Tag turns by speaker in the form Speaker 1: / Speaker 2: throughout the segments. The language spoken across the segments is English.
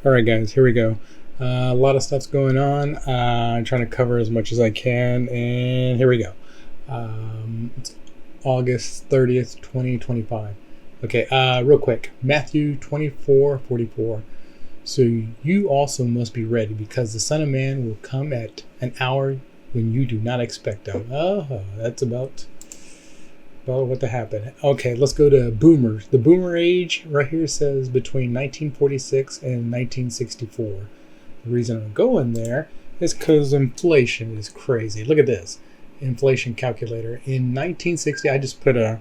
Speaker 1: All right, guys, here we go. A lot of stuff's going on. I'm trying to cover as much as I can, and here we go. It's August 30th, 2025. Okay, real quick. Matthew 24:44. So you also must be ready, because the Son of Man will come at an hour when you do not expect him. Oh, that's about what to happen. Okay, let's go to boomers. The boomer age right here says between 1946 and 1964. The reason I'm going there is because inflation is crazy. Look at this inflation calculator. In 1960, I just put a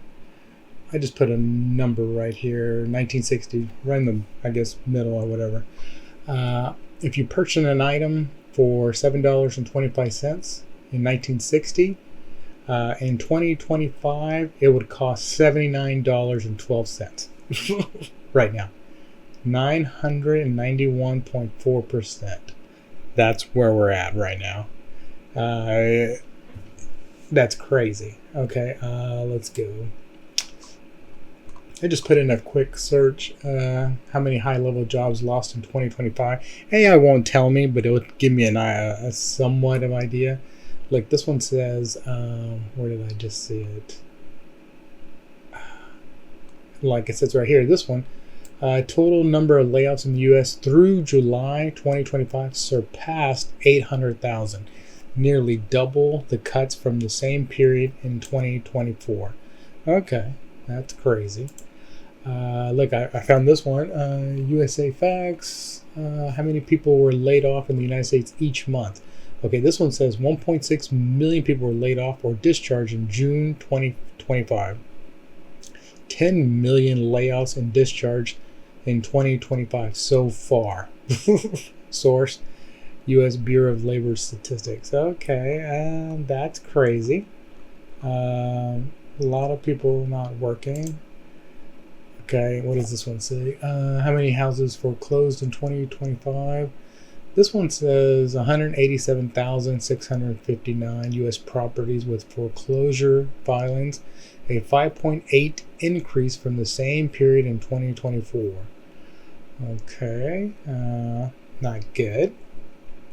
Speaker 1: number right here. 1960, right in the, I guess, middle or whatever. If you purchase an item for $7.25 in 1960. In 2025, it would cost $79.12 right now. 991.4%. That's where we're at right now. That's crazy. Okay, let's go. I just put in a quick search. How many high-level jobs lost in 2025? AI won't tell me, but it would give me a somewhat of idea. Like this one says, where did I just see it? Like it says right here, this one, total number of layoffs in the U.S. through July 2025 surpassed 800,000, nearly double the cuts from the same period in 2024. Okay, that's crazy. Look, I found this one, USA Facts. How many people were laid off in the United States each month? Okay, this one says 1.6 million people were laid off or discharged in June 2025. 10 million layoffs and discharged in 2025 so far. Source, U.S. Bureau of Labor Statistics. Okay, that's crazy. A lot of people not working. Okay, what does this one say? How many houses foreclosed in 2025? This one says 187,659 U.S. properties with foreclosure filings, a 5.8 increase from the same period in 2024. Okay, not good.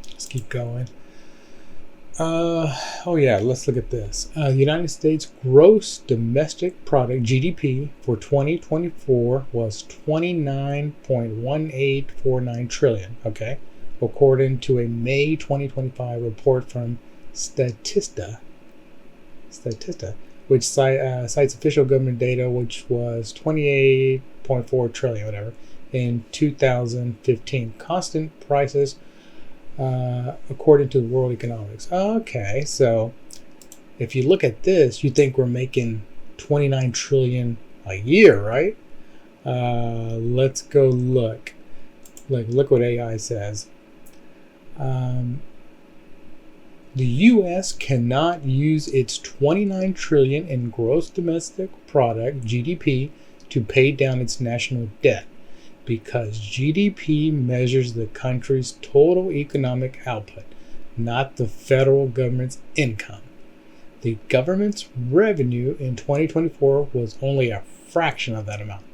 Speaker 1: Let's keep going. Oh yeah, let's look at this. The United States gross domestic product, GDP, for 2024 was 29.1849 trillion. Okay. According to a May 2025 report from Statista, which cites official government data, which was 28.4 trillion, whatever, in 2015. Constant prices, according to World Economics. Okay, so if you look at this, you think we're making 29 trillion a year, right? Let's go look. Look what AI says. The U.S. cannot use its 29 trillion in gross domestic product (GDP) to pay down its national debt, because GDP measures the country's total economic output, not the federal government's income. The government's revenue in 2024 was only a fraction of that amount,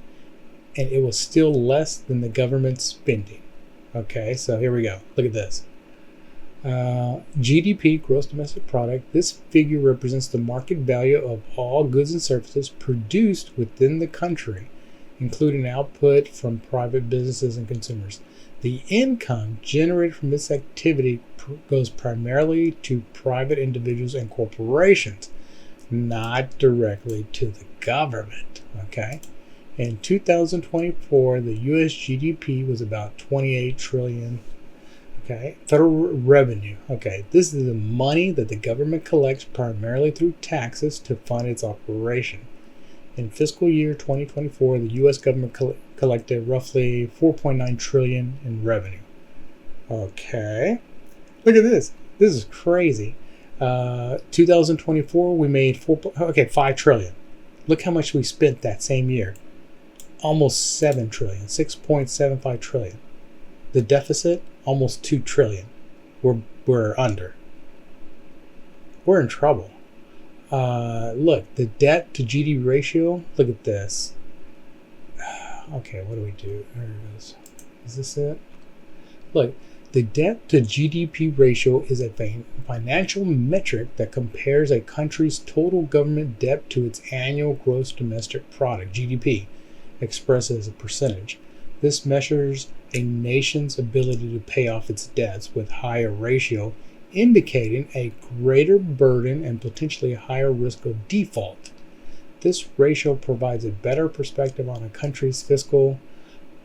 Speaker 1: and it was still less than the government's spending. Okay, so here we go. Look at this. GDP, gross domestic product. This figure represents the market value of all goods and services produced within the country, including output from private businesses and consumers. The income generated from this activity goes primarily to private individuals and corporations, not directly to the government. Okay. In 2024, the U.S. GDP was about 28 trillion. Okay, federal revenue. Okay, this is the money that the government collects primarily through taxes to fund its operation. In fiscal year 2024, the U.S. government collected roughly 4.9 trillion in revenue. Okay, look at this. This is crazy. 2024, we made 5 trillion. Look how much we spent that same year. Almost 7 trillion, 6.75 trillion. The deficit, almost 2 trillion. We're under. We're in trouble. Look, the debt to GDP ratio, look at this. Okay, what do we do? There it is. Is this it? Look, the debt to GDP ratio is a financial metric that compares a country's total government debt to its annual gross domestic product, GDP, expressed as a percentage. This measures a nation's ability to pay off its debts with higher ratio, indicating a greater burden and potentially a higher risk of default. This ratio provides a better perspective on a country's fiscal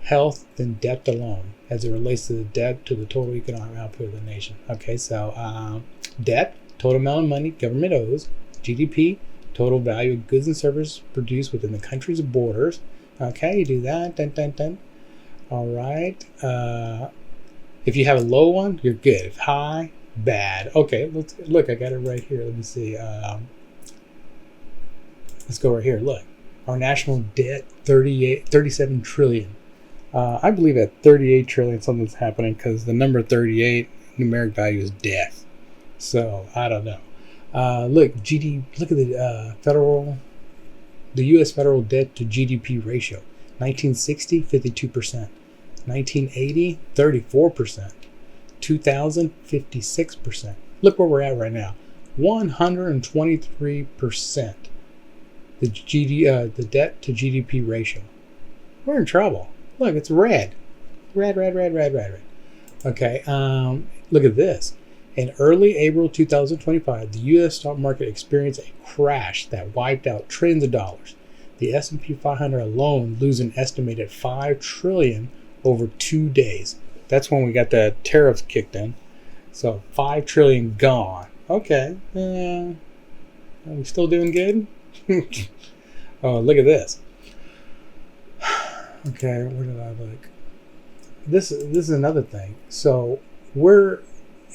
Speaker 1: health than debt alone, as it relates to the debt to the total economic output of the nation. Okay, so debt, total amount of money government owes. GDP, total value of goods and services produced within the country's borders. Okay, you do that. Dun, dun, dun. All right. If you have a low one, you're good. If high, bad. Okay, let's look. I got it right here. Let me see. Let's go right here. Look, our national debt, 37 trillion. I believe at 38 trillion something's happening because the number 38 numeric value is death. So I don't know. Look at the the U.S. federal debt to GDP ratio. 1960, 52%. 1980, 34%. 2000, 56%. Look where we're at right now. 123%. The debt to GDP ratio. We're in trouble. Look, it's red. Red. Okay, look at this. In early April 2025, the U.S. stock market experienced a crash that wiped out trillions of dollars. The S&P 500 alone lose an estimated $5 trillion over 2 days. That's when we got the tariffs kicked in. So $5 trillion gone. Okay, are we still doing good? Oh, look at this. Okay, where did I look? This is another thing. So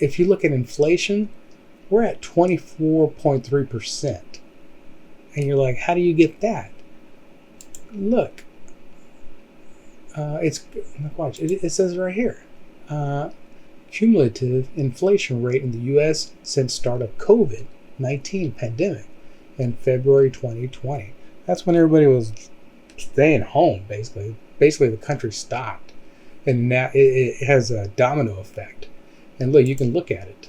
Speaker 1: if you look at inflation, we're at 24.3%. And you're like, how do you get that? Look. Watch. It says right here. Cumulative inflation rate in the U.S. since start of COVID-19 pandemic in February 2020. That's when everybody was staying home, basically. Basically, the country stopped. And now it has a domino effect. And look, you can look at it.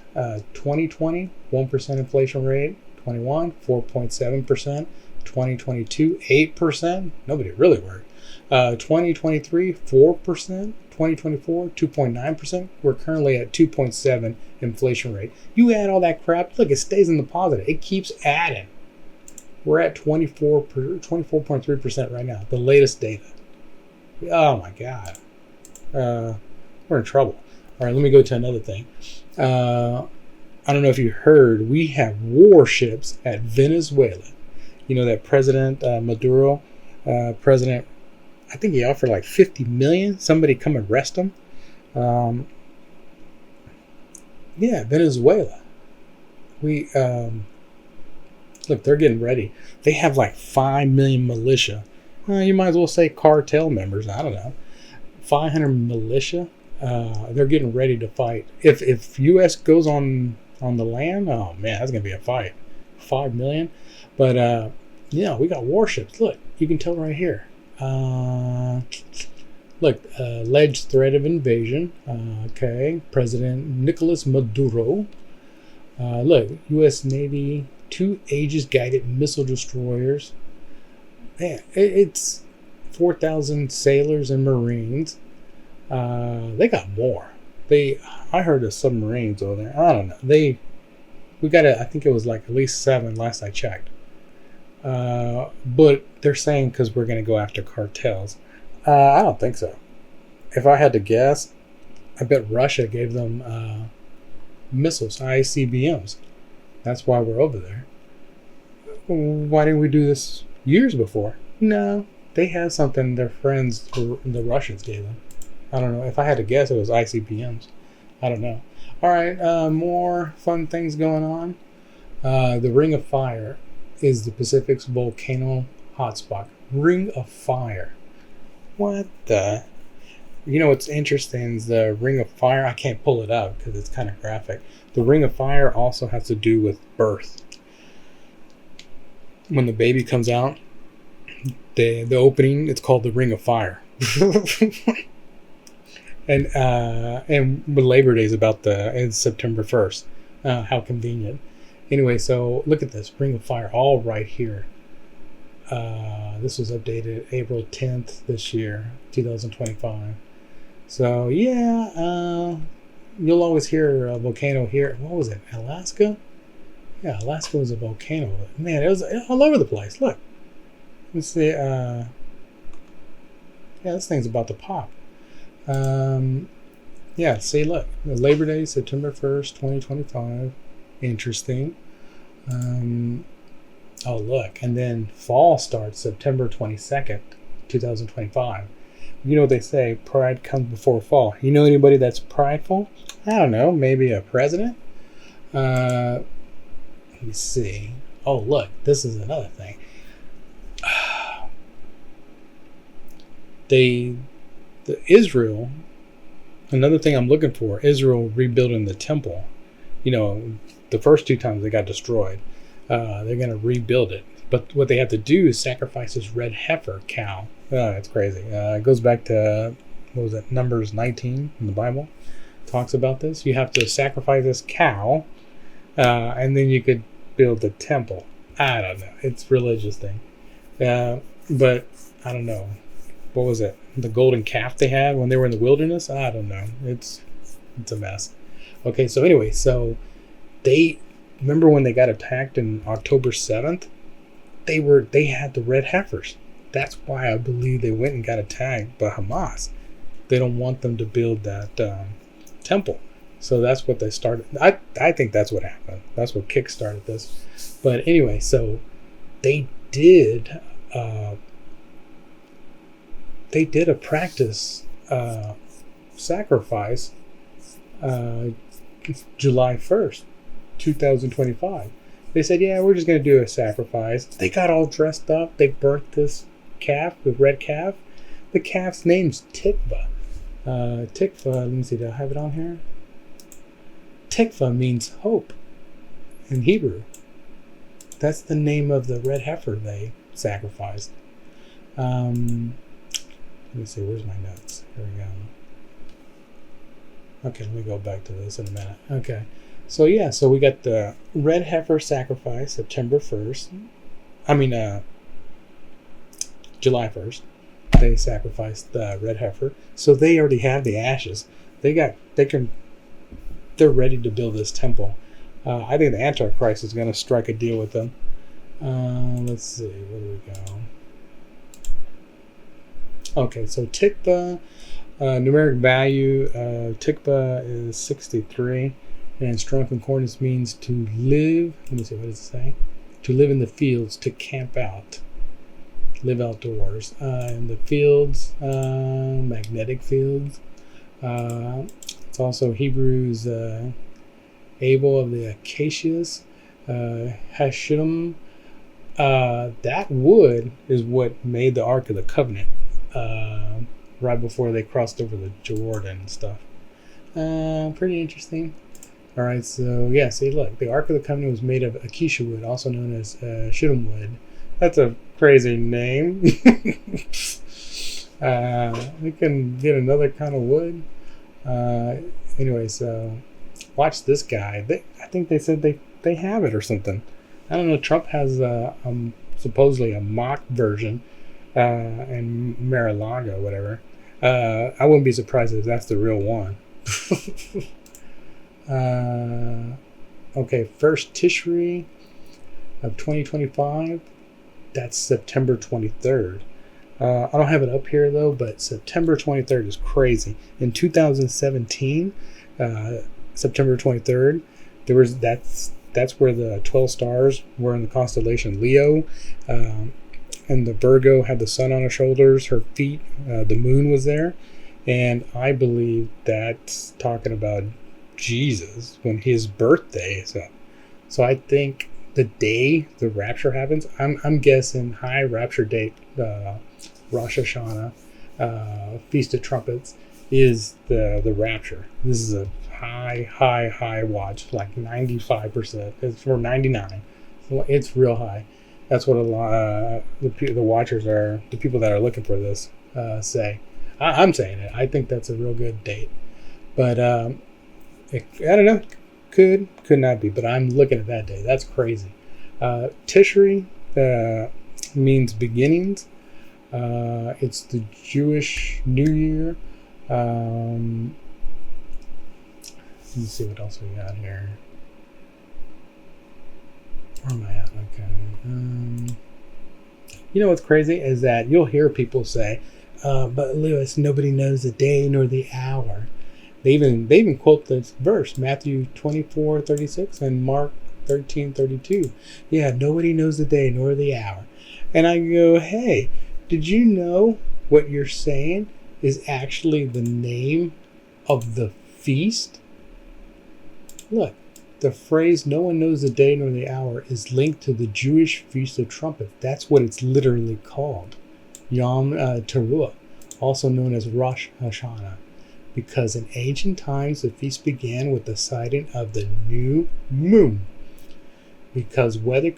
Speaker 1: 2020, 1% inflation rate. 21, 4.7%. 2022, 8%. Nobody really worked. 2023, 4%. 2024, 2.9%. We're currently at 2.7 inflation rate. You add all that crap, look, it stays in the positive. It keeps adding. We're at 24.3% right now, the latest data. Oh my God. We're in trouble. All right, let me go to another thing. I don't know if you heard, we have warships at Venezuela. You know that President Maduro, I think he offered like 50 million. Somebody come arrest him. Yeah, Venezuela. Look, they're getting ready. They have like 5 million militia. You might as well say cartel members. I don't know. 500 militia. They're getting ready to fight. If U.S. goes on the land, oh man, that's gonna be a fight. 5 million. But yeah, we got warships. Look, you can tell right here. Look, alleged threat of invasion. Okay, President Nicolas Maduro. Look, U.S. Navy, 2 Aegis-guided missile destroyers. Man, it's 4,000 sailors and Marines. They got more. I heard of submarines over there. I don't know. We got I think it was like at least 7 last I checked. But they're saying because we're going to go after cartels. I don't think so. If I had to guess, I bet Russia gave them missiles, ICBMs. That's why we're over there. Why didn't we do this years before? No, they had something their friends, the Russians, gave them. I don't know. If I had to guess, it was ICBMs. I don't know. All right, more fun things going on. The Ring of Fire is the Pacific's volcano hotspot. Ring of Fire. What the? You know what's interesting is the Ring of Fire. I can't pull it up because it's kind of graphic. The Ring of Fire also has to do with birth. When the baby comes out, the opening, it's called the Ring of Fire. and Labor Day is it's September 1st. How convenient. Anyway, so look at this. Ring of Fire, all right here. This was updated April 10th this year, 2025. So yeah, you'll always hear a volcano here. What was it? Alaska? Yeah, Alaska was a volcano. Man, it was all over the place. Look. Let's see. Yeah, this thing's about to pop. Yeah, see, look. Labor Day, September 1st, 2025. Interesting. Oh, look. And then fall starts September 22nd, 2025. You know what they say, pride comes before fall. You know anybody that's prideful? I don't know, maybe a president? Let me see. Oh, look, this is another thing. Israel, another thing I'm looking for, Israel rebuilding the temple. You know, the first 2 times they got destroyed. They're going to rebuild it. But what they have to do is sacrifice this red heifer cow. It's crazy. It goes back to, what was it, Numbers 19 in the Bible. Talks about this. You have to sacrifice this cow, and then you could build the temple. I don't know. It's a religious thing. But I don't know. What was it? The golden calf they had when they were in the wilderness? I don't know. It's a mess. Okay, so anyway, so they remember when they got attacked in October 7th? They had the red heifers. That's why I believe they went and got attacked by Hamas. They don't want them to build that temple. So that's what they started. I think that's what happened. That's what kickstarted this. But anyway, so they did a practice sacrifice July 1st, 2025. They said, yeah, we're just going to do a sacrifice. They got all dressed up. They burnt this calf, the red calf. The calf's name's Tikva. Tikva, let me see, do I have it on here? Tikva means hope in Hebrew. That's the name of the red heifer they sacrificed. Let me see, where's my notes? Here we go. Okay, let me go back to this in a minute. Okay, so yeah, so we got the red heifer sacrifice September 1st. July 1st. They sacrificed the red heifer. So they already have the ashes. They're ready to build this temple. I think the Antichrist is going to strike a deal with them. Let's see, where do we go? Okay, so Tikva, numeric value, Tikva is 63, and strong concordance means to live. Let me see, what does it say? To live in the fields, to camp out, live outdoors. In the fields, magnetic fields. It's also Hebrew's Abel of the Acacias, Hashem. That wood is what made the Ark of the Covenant. Right before they crossed over the Jordan and stuff. Pretty interesting. Alright, so yeah, see, look, the Ark of the Covenant was made of acacia wood, also known as shittim wood. That's a crazy name. We can get another kind of wood. Anyway, so watch this guy. I think they said they have it or something. I don't know. Trump has supposedly a mock version in Mar-a-Lago, whatever. I wouldn't be surprised if that's the real one. Okay, first Tishri of 2025. That's September 23rd. I don't have it up here though, but September 23rd is crazy. In 2017, September 23rd, that's where the 12 stars were in the constellation Leo, and the Virgo had the sun on her shoulders, her feet, the moon was there, and I believe that's talking about Jesus when his birthday is up. So I think the day the rapture happens, I'm guessing high rapture date, Rosh Hashanah, Feast of Trumpets, is the rapture. This is a high watch, like 95%. It's for 99. It's real high. That's what a lot the watchers are, the people that are looking for this say. I'm saying it. I think that's a real good date. But I don't know. Could not be. But I'm looking at that day. That's crazy. Tishri means beginnings. It's the Jewish New Year. Let's see what else we got here. Where am I at? Okay. You know what's crazy is that you'll hear people say, but Lewis, nobody knows the day nor the hour. They even quote this verse, Matthew 24:36 and Mark 13:32. Yeah, nobody knows the day nor the hour. And I go, hey, did you know what you're saying is actually the name of the feast? Look, the phrase "no one knows the day nor the hour" is linked to the Jewish Feast of Trumpets. That's what it's literally called, Yom Teruah, also known as Rosh Hashanah, because in ancient times the feast began with the sighting of the new moon. Because weather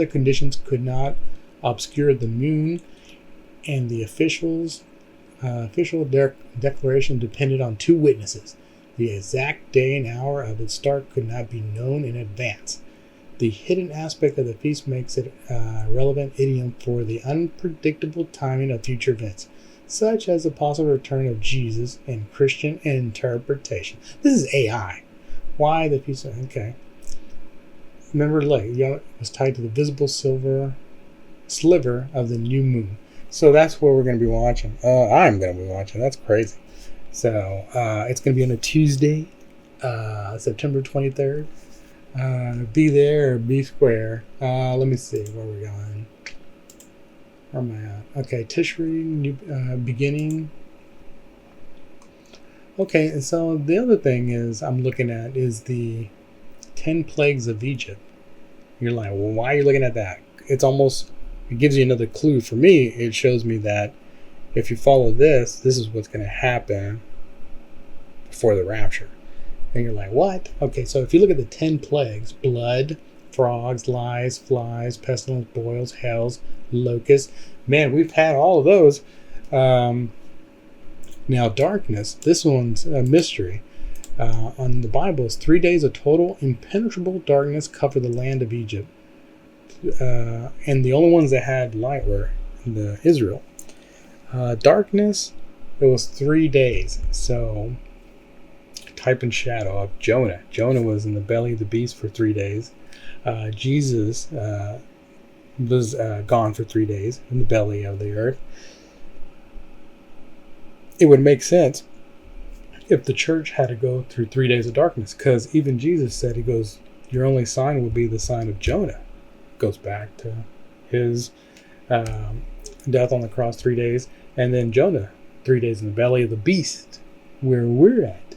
Speaker 1: conditions could not obscure the moon, and the official declaration depended on two witnesses. The exact day and hour of its start could not be known in advance. The hidden aspect of the feast makes it a relevant idiom for the unpredictable timing of future events, such as the possible return of Jesus and Christian interpretation. This is AI. Why the feast? Okay. Remember, it was tied to the visible sliver of the new moon. So that's what we're going to be watching. I'm going to be watching. That's crazy. So it's going to be on a Tuesday, September 23rd. Be there or be square. Let me see where we're going. Where am I at? Okay, Tishri, beginning. Okay, and so the other thing I'm looking at is the 10 plagues of Egypt. You're like, well, why are you looking at that? It gives you another clue. For me, it shows me that if you follow this is what's going to happen before the rapture. And you're like, what? Okay, so if you look at the 10 plagues, blood, frogs, lice, flies, pestilence, boils, hails, locusts. Man, we've had all of those. Now, darkness, this one's a mystery. On the Bible, it's 3 days of total impenetrable darkness cover the land of Egypt. And the only ones that had light were Israel. Darkness, it was 3 days. So, type and shadow of Jonah. Jonah was in the belly of the beast for 3 days. Jesus was gone for 3 days in the belly of the earth. It would make sense if the church had to go through 3 days of darkness, because even Jesus said, he goes, your only sign will be the sign of Jonah. Goes back to his death on the cross, 3 days, and then Jonah, 3 days in the belly of the beast, where we're at.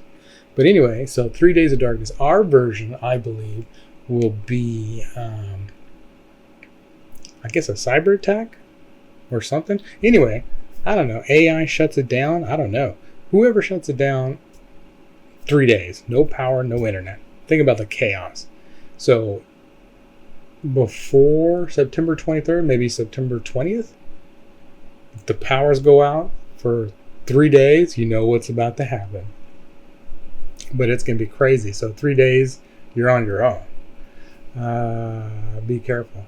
Speaker 1: But anyway, so 3 days of darkness. Our version, I believe, will be, I guess, a cyber attack or something. Anyway, I don't know. AI shuts it down. I don't know. Whoever shuts it down, 3 days, no power, no internet. Think about the chaos. So before September 23rd, maybe September 20th, if the powers go out for 3 days, you know what's about to happen. But it's going to be crazy. So 3 days, you're on your own. Be careful.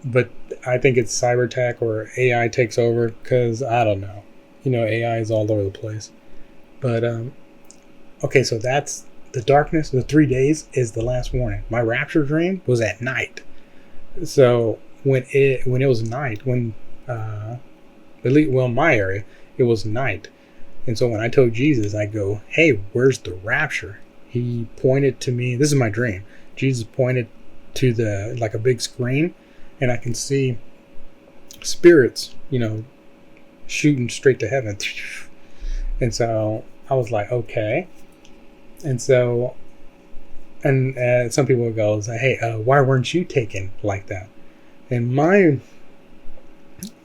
Speaker 1: But I think it's cyber attack or AI takes over, because I don't know. AI is all over the place. But, okay, so that's the darkness. The 3 days is the last warning. My rapture dream was at night. So when it was night, in my area, it was night. And so when I told Jesus, I go, hey, where's the rapture? He pointed to me. This is my dream. Jesus pointed to a big screen, and I can see spirits, shooting straight to heaven. And so I was like, okay. And so, and some people would go, hey, why weren't you taken like that? And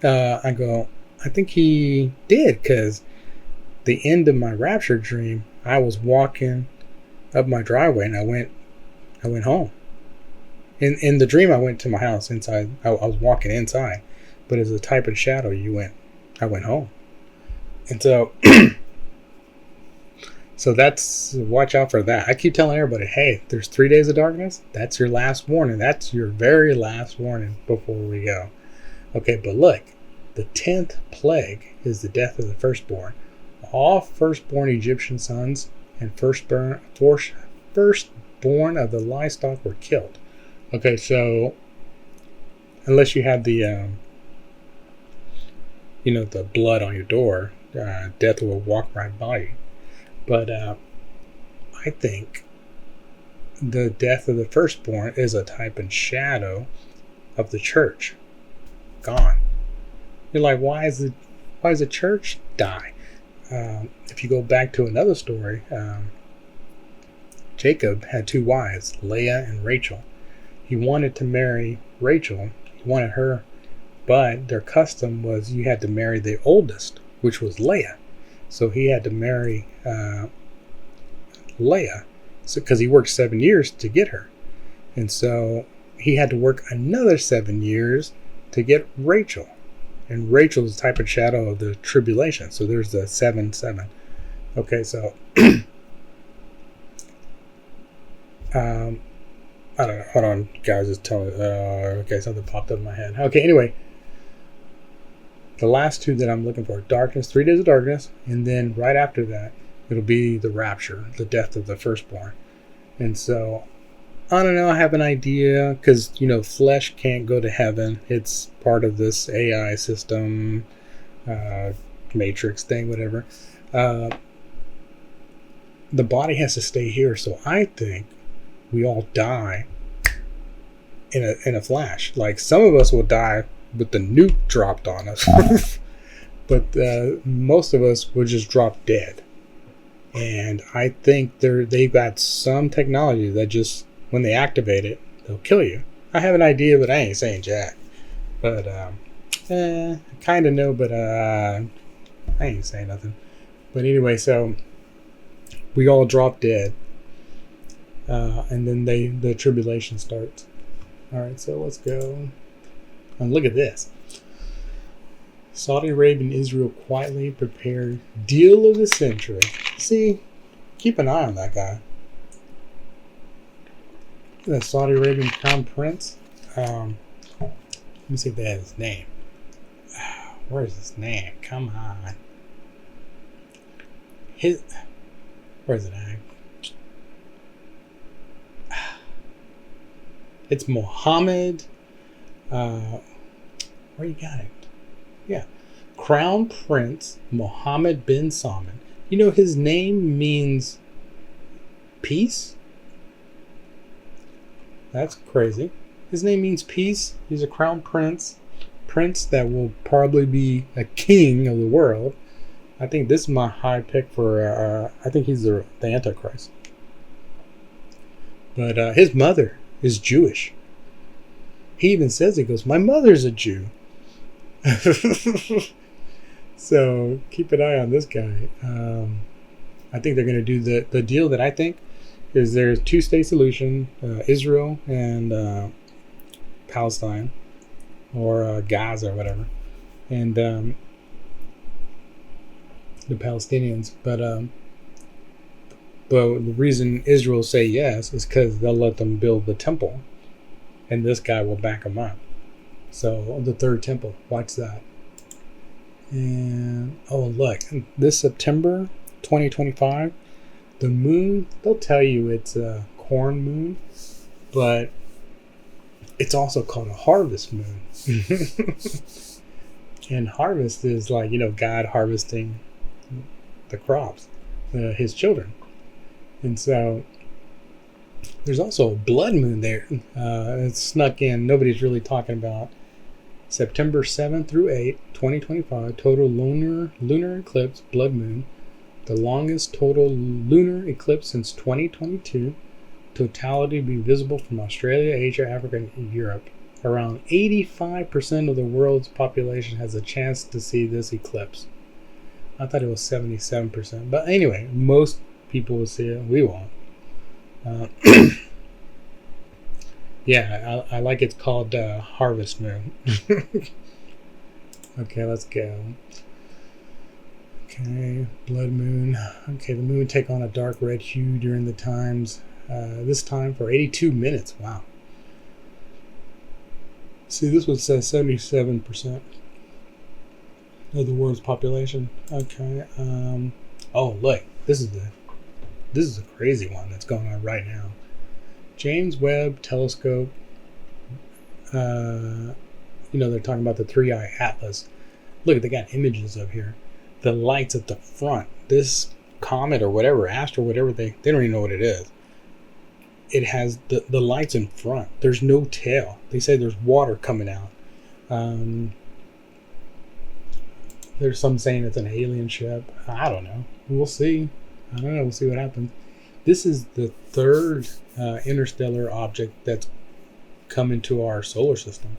Speaker 1: I go, I think he did, because the end of my rapture dream, I was walking up my driveway and I went home. In the dream, I went to my house inside. I was walking inside, but as a type of shadow, you went I went home. And so, so that's, watch out for that. I keep telling everybody, hey, there's 3 days of darkness. That's your last warning. That's your very last warning before we go. Okay, but look, the 10th plague is the death of the firstborn. All firstborn Egyptian sons and firstborn of the livestock were killed. Okay, so unless you have the, the blood on your door, death will walk right by you. But I think the death of the firstborn is a type and shadow of the church. Gone. You're like, why is the church die? If you go back to another story, Jacob had 2 wives, Leah and Rachel. He wanted to marry Rachel. He wanted her, but their custom was you had to marry the oldest, which was Leah. So he had to marry Leah, because he worked 7 years to get her. And so he had to work another 7 years to get Rachel. And Rachel is the type of shadow of the tribulation. So there's the 7-7. Okay, so I don't know. Hold on, guys. Just tell me. Okay, something popped up in my head. Okay, anyway. The last 2 that I'm looking for, darkness, 3 days of darkness, and then right after that, it'll be the rapture, the death of the firstborn. And so, I don't know, I have an idea, because, flesh can't go to heaven. It's part of this AI system, matrix thing, whatever. The body has to stay here, so I think we all die in a flash. Like, some of us will die with the nuke dropped on us. But most of us will just drop dead. And I think they've got some technology that just, when they activate it, they'll kill you. I have an idea, but I ain't saying jack. But, I kind of know, but I ain't saying nothing. But anyway, so we all drop dead. And then the tribulation starts. Alright, so let's go. And look at this. Saudi Arabia and Israel quietly prepare deal of the century. See, keep an eye on that guy. The Saudi Arabian Crown Prince. Let me see if they have his name. Where's his name? Come on. Where's it at? It's Mohammed. Where you got it? Yeah. Crown Prince Mohammed bin Salman. His name means peace. That's crazy. His name means peace. He's a crown prince that will probably be a king of the world. I think this is my high pick for, I think he's the Antichrist. But his mother is Jewish. He even says, he goes, my mother's a Jew. So keep an eye on this guy. I think they're going to do the deal that I think is there's 2-state solution, Israel and Palestine, or Gaza or whatever, and the Palestinians. But the reason Israel say yes is because they'll let them build the temple, and this guy will back them up. So the 3rd temple, watch that. And look, this September 2025, the moon, they'll tell you it's a corn moon, but it's also called a harvest moon. And harvest is like, God harvesting the crops, his children. And so there's also a blood moon there. It's snuck in. Nobody's really talking about September 7th through 8th, 2025, total lunar eclipse, blood moon. The longest total lunar eclipse since 2022. Totality be visible from Australia, Asia, Africa, and Europe. Around 85% of the world's population has a chance to see this eclipse. I thought it was 77%. But anyway, most people will see it. We won't. Yeah, I like it's called Harvest Moon. Okay, let's go. Okay, blood moon. Okay, the moon take on a dark red hue during the times. This time for 82 minutes. Wow. See, this one says 77% of the world's population. Okay. Oh, look, this is a crazy one that's going on right now. James Webb Telescope. They're talking about the 3-eye atlas. Look, they got images of here. The lights at the front. This comet or whatever, astro, whatever, they don't even know what it is. It has the lights in front. There's no tail. They say there's water coming out. There's some saying it's an alien ship. I don't know. We'll see. I don't know. We'll see what happens. This is the third interstellar object that's come into our solar system.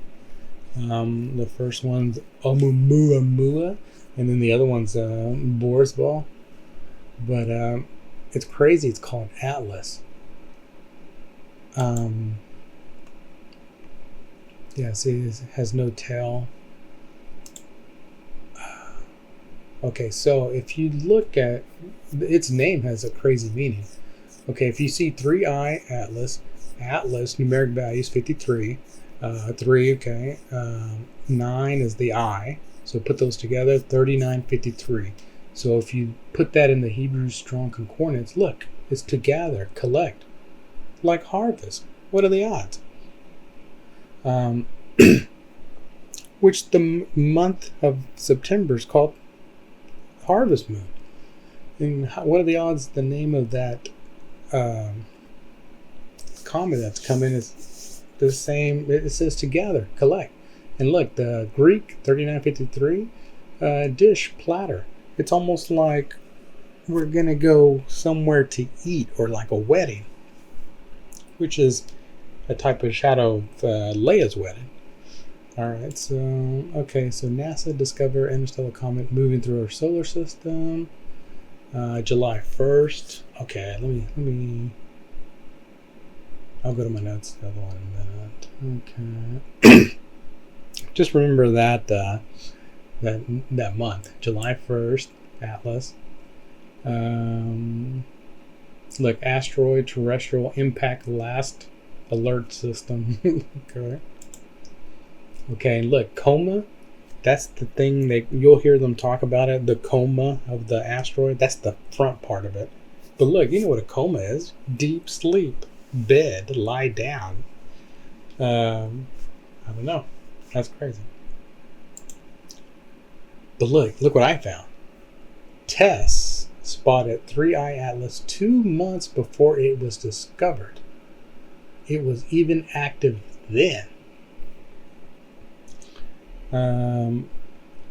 Speaker 1: The first one's Oumuamua, and then the other one's Boris Ball. But it's crazy. It's called Atlas. See, it has no tail. Okay, so if you look at its name, has a crazy meaning. Okay, if you see 3-eye atlas numeric value is 53. 3, okay. 9 is the eye. So put those together, 3953. So if you put that in the Hebrew strong concordance, look, it's to gather, collect, like harvest. What are the odds? Which the month of September is called Harvest Moon. And what are the odds the name of that comet that's coming is the same? It says to gather, collect. And look, the Greek 3953 dish, platter. It's almost like we're going to go somewhere to eat, or like a wedding, which is a type of shadow of Leia's wedding. Alright, so NASA discover interstellar comet moving through our solar system. July 1st. Okay, let me I'll go to my notes, the other one in a minute. Okay. Just remember that that month, July 1st, Atlas. Look, asteroid terrestrial impact last alert system. Okay, look, coma. That's the thing that you'll hear them talk about it. The coma of the asteroid. That's the front part of it. But look, you know what a coma is? Deep sleep, bed, lie down. I don't know. That's crazy. But look what I found. Tests spotted 3-eye atlas 2 months before it was discovered. It was even active then. Let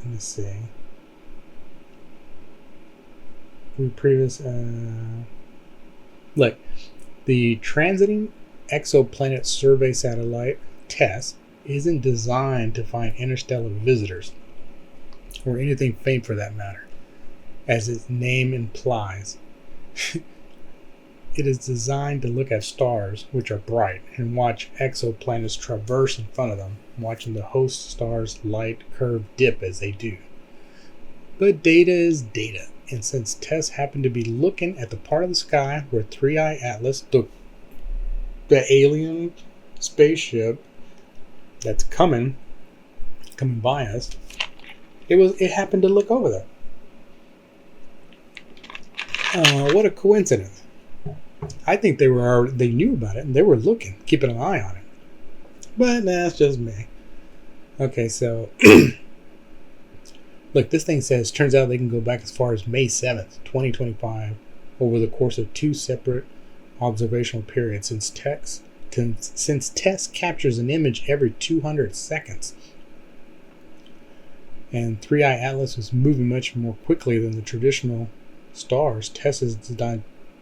Speaker 1: me see. Look, the transiting exoplanet survey satellite TESS isn't designed to find interstellar visitors, or anything faint for that matter, as its name implies. It is designed to look at stars which are bright and watch exoplanets traverse in front of them, watching the host star's light curve dip as they do. But data is data, and since TESS happened to be looking at the part of the sky where 3-eye atlas, the alien spaceship that's coming by us, it happened to look over there. What a coincidence. I think they knew about it and they were looking, keeping an eye on it. But that's just me. Okay, so look, this thing turns out they can go back as far as May 7th, 2025, over the course of 2 separate observational periods, since TESS captures an image every 200 seconds. And 3-eye atlas is moving much more quickly than the traditional stars TESS is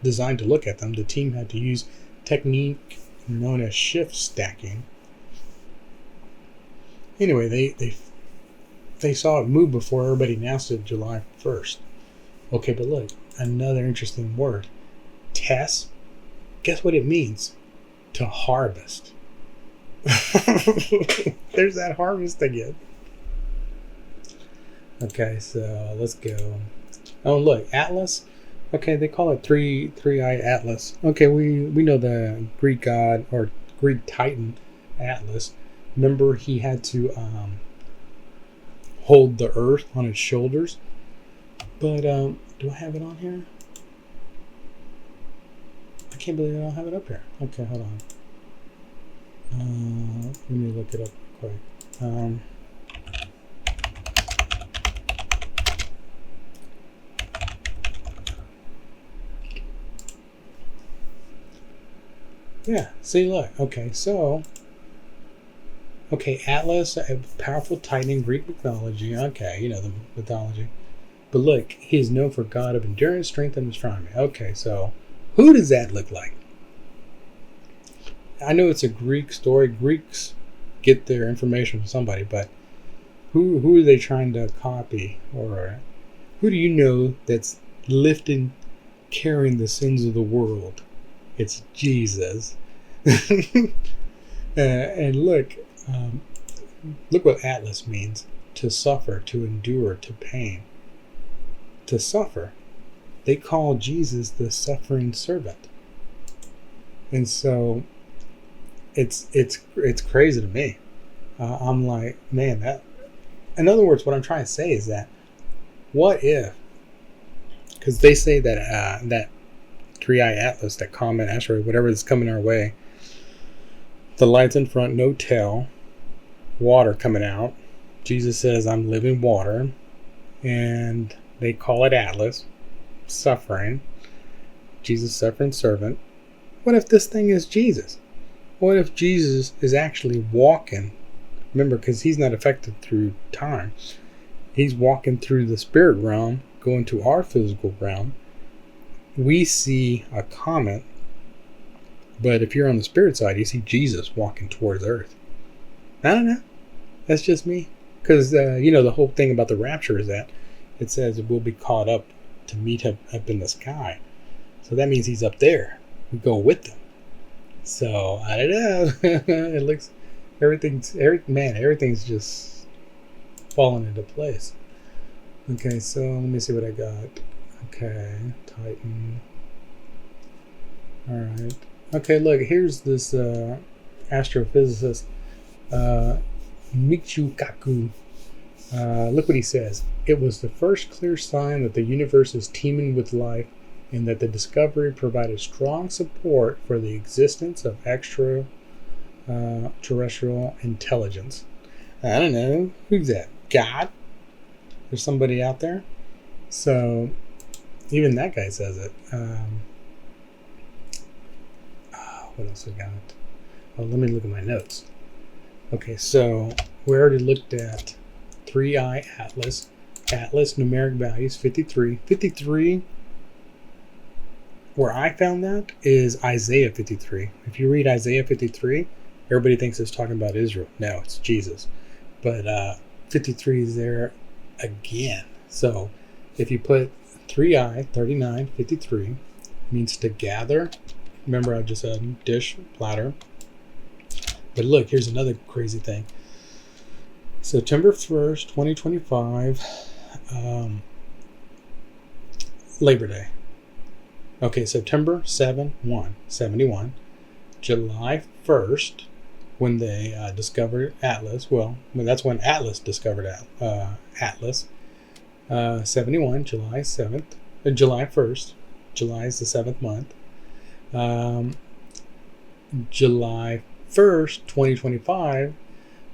Speaker 1: designed to look at them. The team had to use technique known as shift stacking. Anyway, they saw it move before everybody announced it July 1st. Okay, but look, another interesting word. TESS. Guess what it means? To harvest. There's that harvest again. Okay, so let's go. Oh, look, Atlas. Okay, they call it three-eyed Atlas. Okay, we know the Greek god or Greek titan Atlas. Remember, he had to hold the earth on his shoulders. But do I have it on here? I can't believe I don't have it up here. Okay, hold on. Let me look it up quick. Yeah, see, look. Okay, so, Atlas, a powerful titan in Greek mythology. Okay, you know the mythology. But look, he is known for God of endurance, strength, and astronomy. Okay, so who does that look like? I know it's a Greek story. Greeks get their information from somebody, but who are they trying to copy? Or who do you know that's lifting, carrying the sins of the world? It's Jesus. And look what Atlas means: to suffer, to endure, to pain, to suffer. They call Jesus the suffering servant, and so it's crazy to me. I'm like, man, that. In other words, what I'm trying to say is that, what if? Because they say that that three-eye Atlas, that comet asteroid, whatever is coming our way, the lights in front, no tail, water coming out. Jesus says, "I'm living water," and they call it Atlas, suffering. Jesus, suffering servant. What if this thing is Jesus? What if Jesus is actually walking? Remember, because he's not affected through time. He's walking through the spirit realm, going to our physical realm. We see a comet, but if you're on the spirit side, you see Jesus walking towards Earth. I don't know. That's just me. Because, the whole thing about the rapture is that it says it will be caught up to meet him up in the sky. So that means he's up there. We go with them. So, I don't know. It looks, everything's just falling into place. Okay, so let me see what I got. Okay, Titan. Alright. Okay, look, here's this astrophysicist, Michio Kaku. Look what he says. It was the first clear sign that the universe is teeming with life, and that the discovery provided strong support for the existence of extraterrestrial intelligence. I don't know. Who's that? God? There's somebody out there? So, even that guy says it. What else we got? Oh, let me look at my notes. Okay, so we already looked at three-eye Atlas. Atlas numeric values 53. 53, where I found that, is Isaiah 53. If you read Isaiah 53, everybody thinks it's talking about Israel. No, it's Jesus. But 53 is there again. So if you put 3i, 39, 53, means to gather. Remember, I just said dish, platter. But look, here's another crazy thing. September 1st, 2025, Labor Day. Okay, September 71. July 1st, when they discovered Atlas. Well, that's when Atlas discovered Atlas. 71, July 7th. July 1st. July is the 7th month. July 1st, 2025,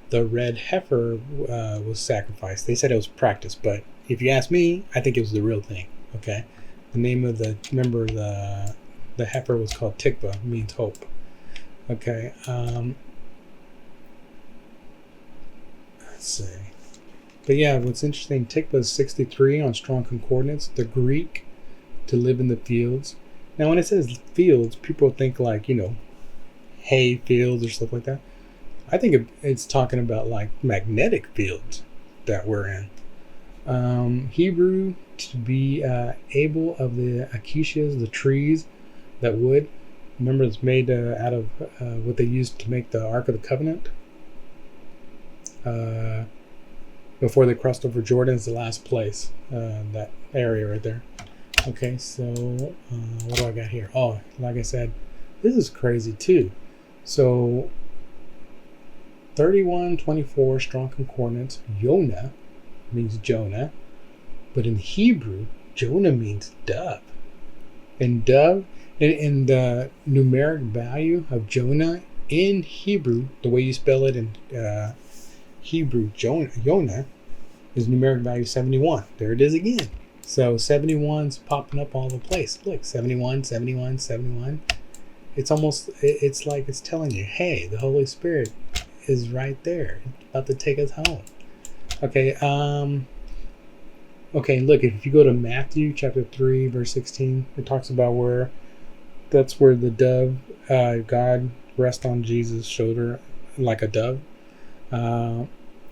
Speaker 1: the red heifer was sacrificed. They said it was practice, but if you ask me, I think it was the real thing. Okay, the name of the heifer was called Tikva, means hope. Okay, let's see. But yeah, what's interesting, Tikva is 63 on strong concordance. The Greek, to live in the fields. Now, when it says fields, people think like, hay fields or stuff like that. I think it's talking about like magnetic fields that we're in. Hebrew, to be able of the acacias, the trees, that wood. Remember, it's made out of what they used to make the Ark of the Covenant. before they crossed over Jordan is the last place, that area right there. Okay, so what do I got here? Oh, like I said, this is crazy too. So 3124 strong concordance, Yonah means Jonah, but in Hebrew, Jonah means dove. And dove, in the numeric value of Jonah in Hebrew, the way you spell it in Hebrew, Yonah, is numeric value 71. There it is again. So 71's popping up all the place. Look, 71, 71, 71. It's almost, it's like it's telling you, hey, the Holy Spirit is right there, about to take us home. Okay, okay, look, if you go to Matthew chapter 3, verse 16, it talks about where that's where the dove, God rests on Jesus' shoulder like a dove.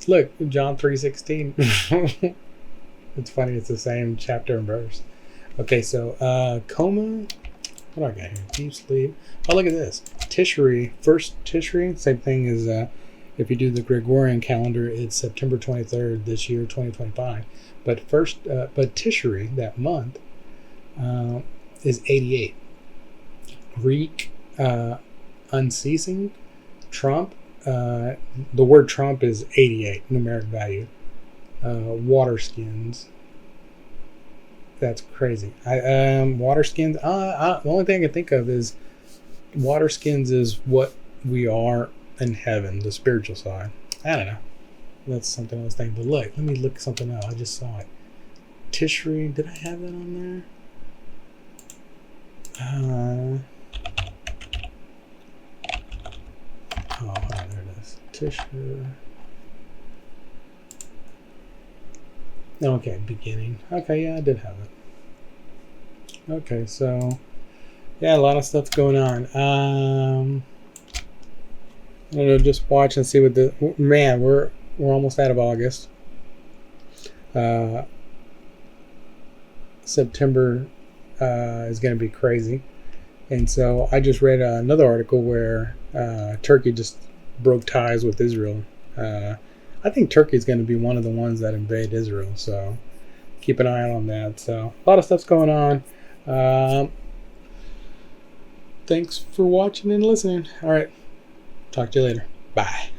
Speaker 1: Look, John 3:16. It's funny, it's the same chapter and verse. Okay, so coma, what do I got here? Deep sleep. Oh, look at this. Tishri, first Tishri, same thing as if you do the Gregorian calendar, it's September 23rd this year, 2025. But but Tishri, that month, is 88. Greek, unceasing, Trump, the word Trump is 88, numeric value. Water skins. That's crazy. Water skins. The only thing I can think of is water skins is what we are in heaven, the spiritual side. I don't know. That's something I was thinking. But look, let me look something up. I just saw it. Tishri. Did I have that on there? Oh, there it is. Tishri. Okay, beginning. Okay, yeah, I did have it. Okay, so yeah, a lot of stuff going on. I don't know, just watch and see what the man. We're almost out of August. September is going to be crazy, and so I just read another article where Turkey just broke ties with Israel. I think Turkey is going to be one of the ones that invade Israel, so keep an eye out on that. So a lot of stuff's going on. Thanks for watching and listening. All right, talk to you later. Bye.